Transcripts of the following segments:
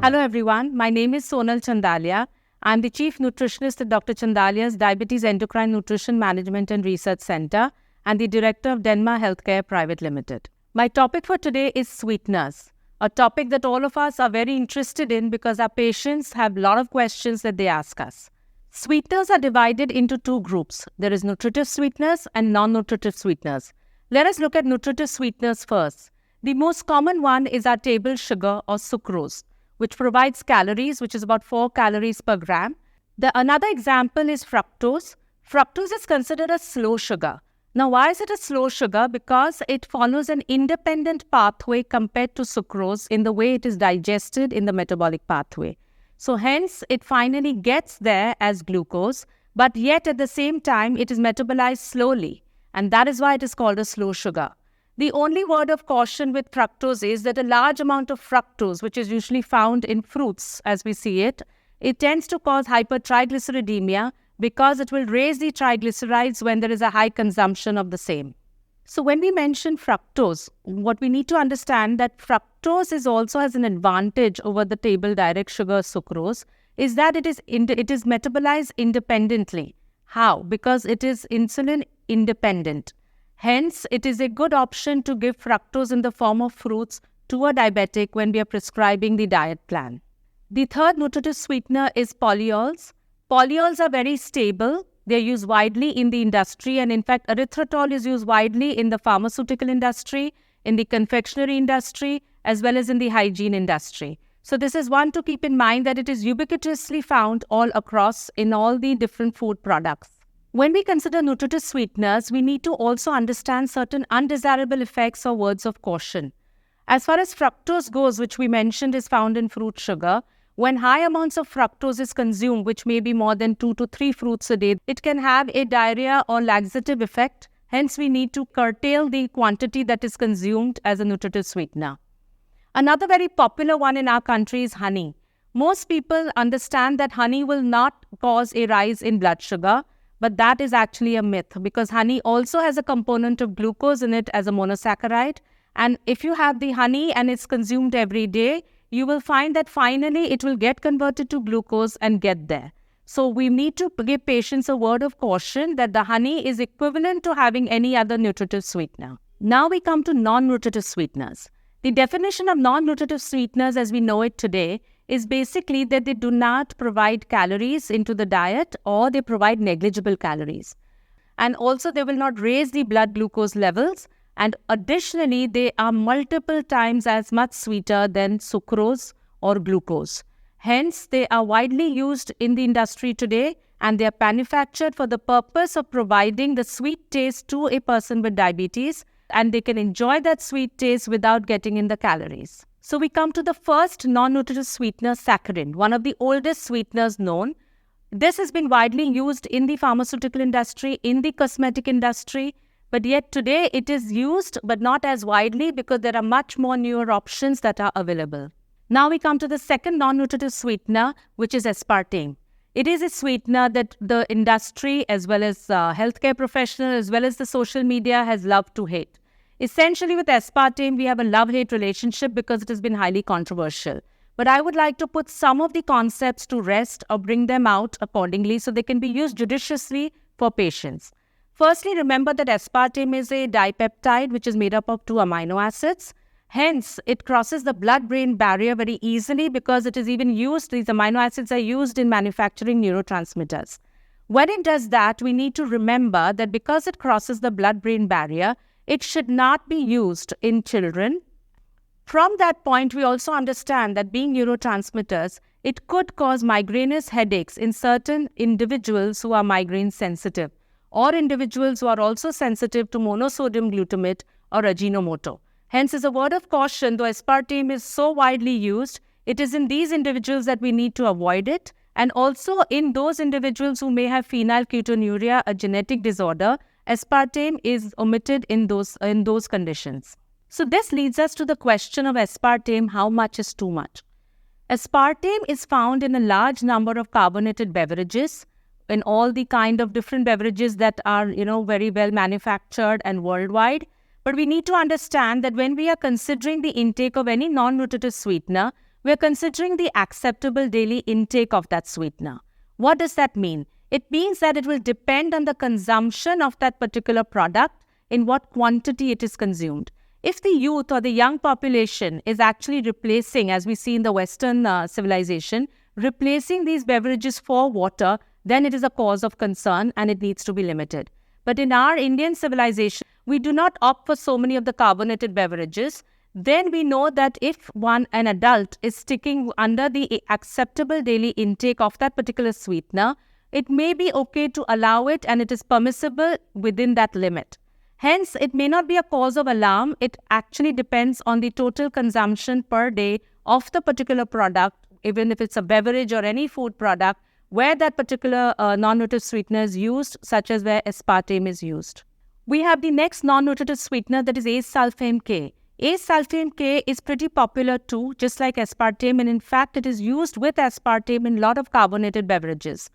Hello everyone, my name is Sonal Chandalia. I'm the Chief Nutritionist at Dr. Chandalia's Diabetes Endocrine Nutrition Management and Research Center and the Director of Denma Healthcare Private Limited. My topic for today is sweeteners, a topic that all of us are very interested in because our patients have a lot of questions that they ask us. Sweeteners are divided into two groups. There is nutritive sweeteners and non-nutritive sweeteners. Let us look at nutritive sweeteners first. The most common one is our table sugar or sucrose, which provides calories, which is about 4 calories per gram. Another example is fructose. Fructose is considered a slow sugar. Now, why is it a slow sugar? Because it follows an independent pathway compared to sucrose in the way it is digested in the metabolic pathway. So hence, it finally gets there as glucose, but yet at the same time, it is metabolized slowly. And that is why it is called a slow sugar. The only word of caution with fructose is that a large amount of fructose, which is usually found in fruits as we see it, it tends to cause hypertriglyceridemia because it will raise the triglycerides when there is a high consumption of the same. So when we mention fructose, what we need to understand that fructose also has an advantage over the table direct sugar sucrose is that it is metabolized independently. How? Because it is insulin independent. Hence, it is a good option to give fructose in the form of fruits to a diabetic when we are prescribing the diet plan. The third nutritive sweetener is polyols. Polyols are very stable. They are used widely in the industry, and in fact, erythritol is used widely in the pharmaceutical industry, in the confectionery industry, as well as in the hygiene industry. So this is one to keep in mind that it is ubiquitously found all across in all the different food products. When we consider nutritive sweeteners, we need to also understand certain undesirable effects or words of caution. As far as fructose goes, which we mentioned is found in fruit sugar, when high amounts of fructose is consumed, which may be more than 2 to 3 fruits a day, it can have a diarrhea or laxative effect. Hence, we need to curtail the quantity that is consumed as a nutritive sweetener. Another very popular one in our country is honey. Most people understand that honey will not cause a rise in blood sugar, but that is actually a myth because honey also has a component of glucose in it as a monosaccharide. And if you have the honey and it's consumed every day, you will find that finally it will get converted to glucose and get there. So we need to give patients a word of caution that the honey is equivalent to having any other nutritive sweetener. Now we come to non-nutritive sweeteners. The definition of non-nutritive sweeteners as we know it today is basically that they do not provide calories into the diet or they provide negligible calories. And also they will not raise the blood glucose levels, and additionally they are multiple times as much sweeter than sucrose or glucose. Hence they are widely used in the industry today and they are manufactured for the purpose of providing the sweet taste to a person with diabetes, and they can enjoy that sweet taste without getting in the calories. So we come to the first non-nutritive sweetener, saccharin, one of the oldest sweeteners known. This has been widely used in the pharmaceutical industry, in the cosmetic industry, but yet today it is used but not as widely because there are much more newer options that are available. Now we come to the second non-nutritive sweetener, which is aspartame. It is a sweetener that the industry as well as healthcare professionals as well as the social media has loved to hate. Essentially with aspartame, we have a love-hate relationship because it has been highly controversial. But I would like to put some of the concepts to rest or bring them out accordingly so they can be used judiciously for patients. Firstly, remember that aspartame is a dipeptide which is made up of 2 amino acids. Hence, it crosses the blood-brain barrier very easily because it is even used, these amino acids are used in manufacturing neurotransmitters. When it does that, we need to remember that because it crosses the blood-brain barrier, it should not be used in children. From that point, we also understand that being neurotransmitters, it could cause migrainous headaches in certain individuals who are migraine sensitive or individuals who are also sensitive to monosodium glutamate or Ajinomoto. Hence, as a word of caution, though aspartame is so widely used, it is in these individuals that we need to avoid it, and also in those individuals who may have phenylketonuria, a genetic disorder, aspartame is omitted in those conditions. So this leads us to the question of aspartame, how much is too much? Aspartame is found in a large number of carbonated beverages, in all the kind of different beverages that are, very well manufactured and worldwide. But we need to understand that when we are considering the intake of any non-nutritive sweetener, we're considering the acceptable daily intake of that sweetener. What does that mean? It means that it will depend on the consumption of that particular product, in what quantity it is consumed. If the youth or the young population is actually replacing, as we see in the Western civilization, replacing these beverages for water, then it is a cause of concern and it needs to be limited. But in our Indian civilization, we do not opt for so many of the carbonated beverages. Then we know that if an adult is sticking under the acceptable daily intake of that particular sweetener, it may be okay to allow it and it is permissible within that limit. Hence, it may not be a cause of alarm. It actually depends on the total consumption per day of the particular product, even if it's a beverage or any food product, where that particular non-nutritive sweetener is used, such as where aspartame is used. We have the next non-nutritive sweetener, that is acesulfame K. Acesulfame K is pretty popular too, just like aspartame, and in fact, it is used with aspartame in a lot of carbonated beverages.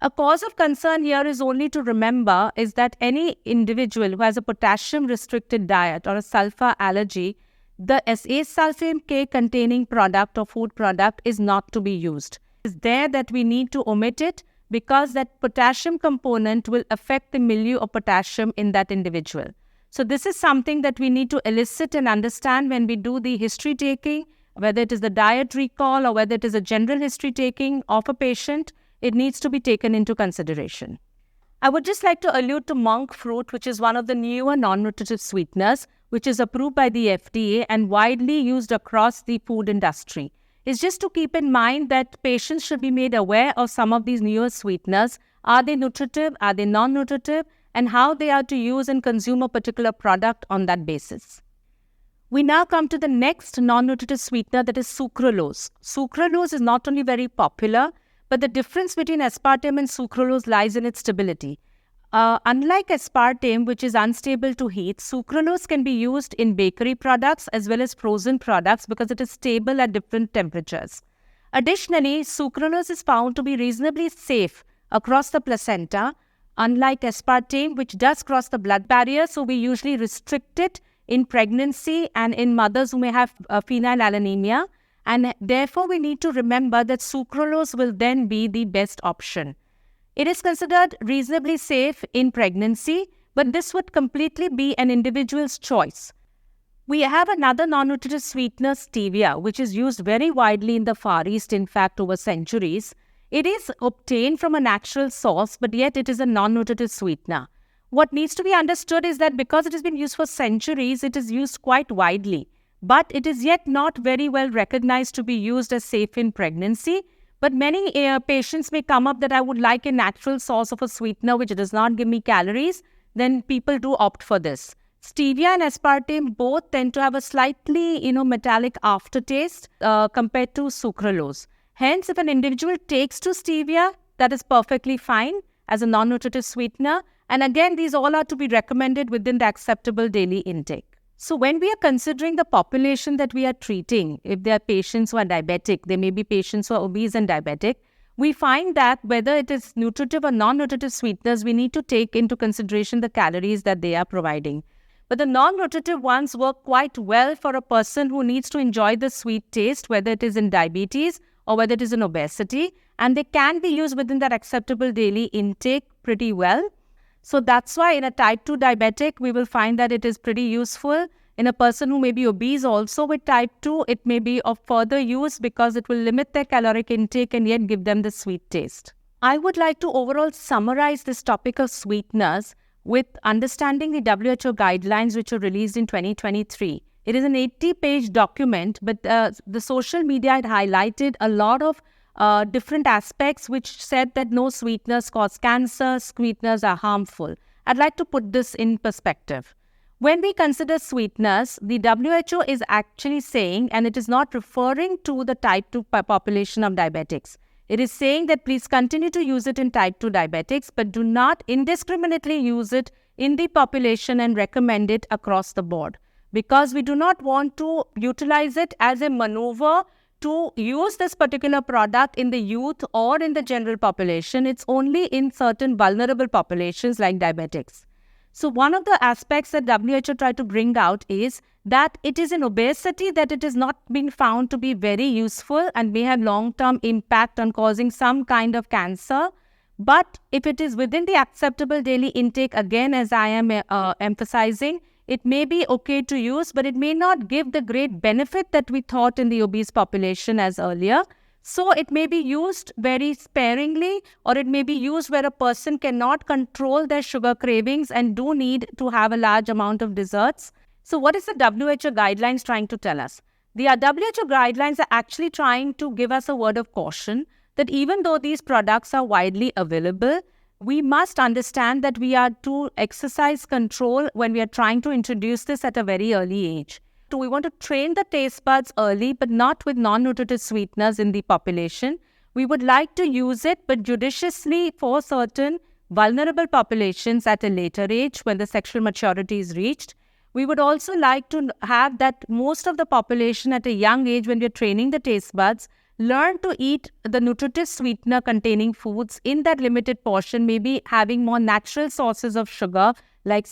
A cause of concern here is only to remember is that any individual who has a potassium-restricted diet or a sulfur allergy, the acesulfame K containing product or food product is not to be used. It's there that we need to omit it because that potassium component will affect the milieu of potassium in that individual. So this is something that we need to elicit and understand when we do the history taking, whether it is the diet recall or whether it is a general history taking of a patient. It needs to be taken into consideration. I would just like to allude to monk fruit, which is one of the newer non-nutritive sweeteners, which is approved by the FDA and widely used across the food industry. It's just to keep in mind that patients should be made aware of some of these newer sweeteners. Are they nutritive? Are they non-nutritive? And how they are to use and consume a particular product on that basis. We now come to the next non-nutritive sweetener, that is sucralose. Sucralose is not only very popular, but the difference between aspartame and sucralose lies in its stability. Unlike aspartame, which is unstable to heat, sucralose can be used in bakery products as well as frozen products because it is stable at different temperatures. Additionally, sucralose is found to be reasonably safe across the placenta, unlike aspartame, which does cross the blood barrier, so we usually restrict it in pregnancy and in mothers who may have phenylalanemia. And therefore, we need to remember that sucralose will then be the best option. It is considered reasonably safe in pregnancy, but this would completely be an individual's choice. We have another non-nutritive sweetener, stevia, which is used very widely in the Far East, in fact, over centuries. It is obtained from a natural source, but yet it is a non-nutritive sweetener. What needs to be understood is that because it has been used for centuries, it is used quite widely. But it is yet not very well recognized to be used as safe in pregnancy. But many patients may come up that I would like a natural source of a sweetener which does not give me calories. Then people do opt for this. Stevia and aspartame both tend to have a slightly, metallic aftertaste compared to sucralose. Hence, if an individual takes to stevia, that is perfectly fine as a non-nutritive sweetener. And again, these all are to be recommended within the acceptable daily intake. So when we are considering the population that we are treating, if there are patients who are diabetic, there may be patients who are obese and diabetic, we find that whether it is nutritive or non-nutritive sweeteners, we need to take into consideration the calories that they are providing. But the non-nutritive ones work quite well for a person who needs to enjoy the sweet taste, whether it is in diabetes or whether it is in obesity, and they can be used within that acceptable daily intake pretty well. So that's why in a type 2 diabetic, we will find that it is pretty useful. In a person who may be obese also with type 2, it may be of further use because it will limit their caloric intake and yet give them the sweet taste. I would like to overall summarize this topic of sweeteners with understanding the WHO guidelines which were released in 2023. It is an 80-page document, but the social media had highlighted a lot of different aspects which said that no sweeteners cause cancer, sweeteners are harmful. I'd like to put this in perspective. When we consider sweeteners, the WHO is actually saying, and it is not referring to the type 2 population of diabetics. It is saying that please continue to use it in type 2 diabetics, but do not indiscriminately use it in the population and recommend it across the board. Because we do not want to utilize it as a maneuver to use this particular product in the youth or in the general population. It's only in certain vulnerable populations like diabetics. So one of the aspects that WHO tried to bring out is that it is in obesity that it is not been found to be very useful and may have long-term impact on causing some kind of cancer. But if it is within the acceptable daily intake, again, as I am emphasizing, it may be okay to use, but it may not give the great benefit that we thought in the obese population as earlier. So it may be used very sparingly, or it may be used where a person cannot control their sugar cravings and do need to have a large amount of desserts. So what is the WHO guidelines trying to tell us? The WHO guidelines are actually trying to give us a word of caution that even though these products are widely available, we must understand that we are to exercise control when we are trying to introduce this at a very early age. So we want to train the taste buds early, but not with non-nutritive sweeteners in the population. We would like to use it, but judiciously for certain vulnerable populations at a later age when the sexual maturity is reached. We would also like to have that most of the population at a young age, when we're training the taste buds, learn to eat the nutritive sweetener containing foods in that limited portion, maybe having more natural sources of sugar like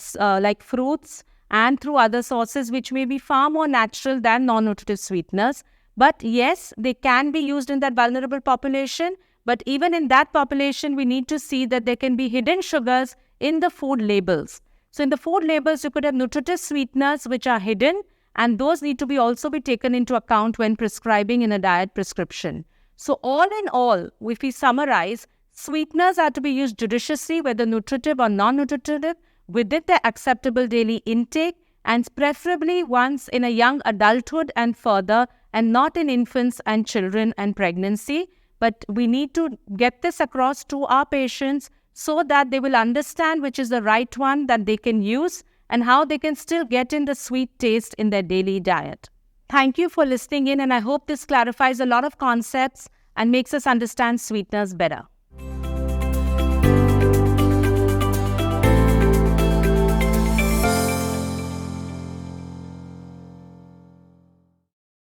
fruits, and through other sources which may be far more natural than non-nutritive sweeteners. But yes, they can be used in that vulnerable population. But even in that population, we need to see that there can be hidden sugars in the food labels. So in the food labels, you could have nutritive sweeteners which are hidden, and those need to be also be taken into account when prescribing in a diet prescription. So all in all, if we summarize, sweeteners are to be used judiciously, whether nutritive or non-nutritive, within their acceptable daily intake, and preferably once in a young adulthood and further, and not in infants and children and pregnancy. But we need to get this across to our patients so that they will understand which is the right one that they can use and how they can still get in the sweet taste in their daily diet. Thank you for listening in, and I hope this clarifies a lot of concepts and makes us understand sweeteners better.